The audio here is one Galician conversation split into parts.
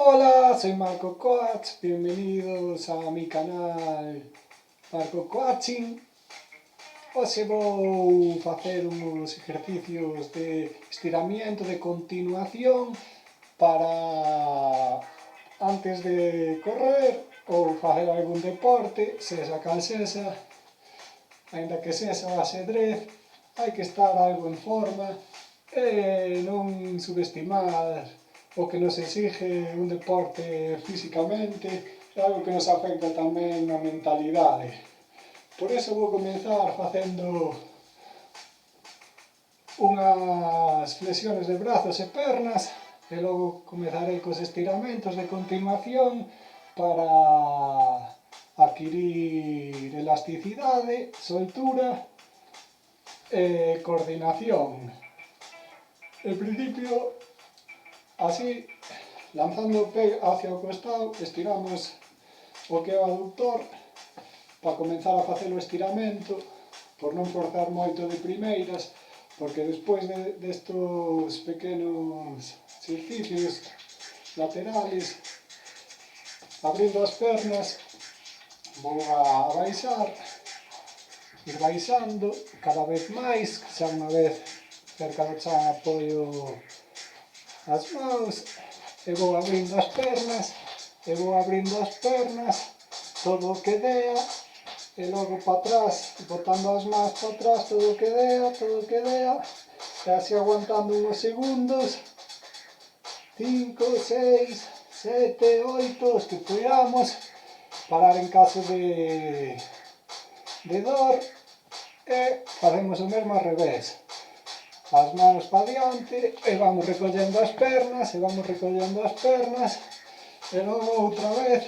Hola, soy Marco Coach, bienvenidos a mi canal Marco Coaching. Hoxe vou facer uns exercicios de estiramiento de continuación para antes de correr ou facer algún deporte, sexa cal sexa, aínda que sexa o asedrez, hai que estar algo en forma e non subestimar o que nos exige un deporte físicamente, é algo que nos afecta tamén na mentalidade. Por iso vou comenzar facendo unhas flexiones de brazos e pernas e logo comezarei cos estiramentos de continuación para adquirir elasticidade, soltura e coordinación. En principio, así, lanzando o pé hacia o costado, estiramos o que é o aductor para comenzar a facer o estiramento, por non forzar moito de primeiras, porque despois destos pequenos exercicios laterales, abrindo as pernas, vou a baixar, ir baixando cada vez máis, xa unha vez cerca do chan apoio as mãos, e vou abrindo as pernas, todo o que dea, e logo para atrás, botando as mãos para atrás, todo o que dea, e así aguantando uns segundos, 5, 6, 7, 8, os que podamos, parar en caso de dor, e facemos o mesmo ao revés. As mãos para diante, e vamos recollendo as pernas, e logo outra vez,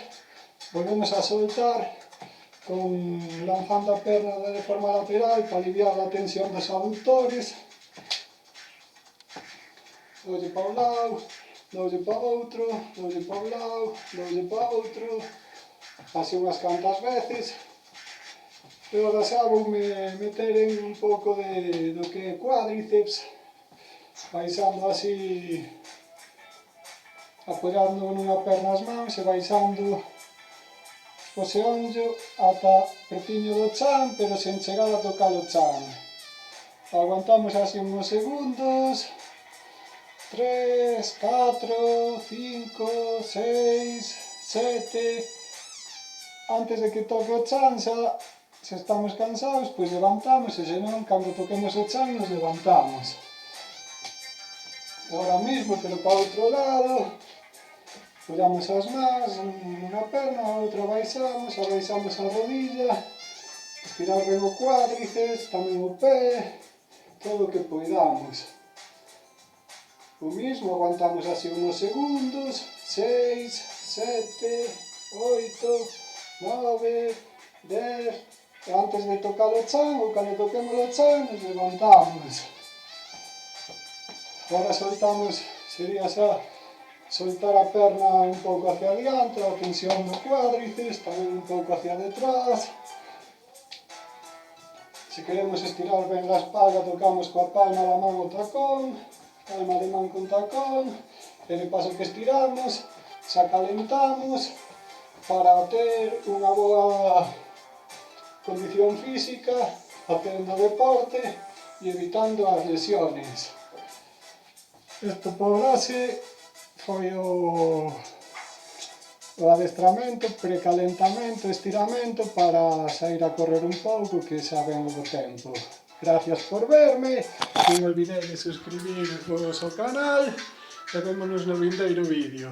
volvemos a soltar, lanzando a perna de forma lateral para aliviar a tensión dos aductores. Doulle para un lado, doulle para outro, doulle para un lado, doulle para outro, así unhas cantas veces. E agora xa voume meter en un pouco do que é cuádriceps, baixando así, apoiando nunha perna as mãos e baixando o xeonllo ata pretiño do chan, pero sen chegar a tocar o chan. Aguantamos así uns segundos, 3, 4, 5, 6, 7, antes de que toque o chan xa, se estamos cansados, pois levantamos, e se non, cando toquemos o chan, nos levantamos. Agora mesmo, pero para o outro lado, apoiamos as mãos nunha perna, a outra abaixamos a rodilla, estirar ben o cuádriceps, tamén o pé, todo o que poidamos. O mismo, aguantamos así uns segundos, 6, 7, 8, 9, 10, e antes de tocar o chan, ou cando toquemos o chan, nos levantamos. Agora soltamos, sería xa soltar a perna un pouco hacia adiante, a tensión no cuádriceps, tamén un pouco hacia detrás. Se queremos estirar ben a espalda, tocamos coa palma da man o tacón, palma de man con tacón, e de paso que estiramos, xa calentamos para ter unha boa condición física, facendo deporte e evitando as lesiones. Isto por hoxe foi o adestramento, precalentamento, estiramento para sair a correr un pouco, que xa ven o tempo. Gracias por verme, non olvidei de suscribiros ao canal e vémonos no vindeiro vídeo.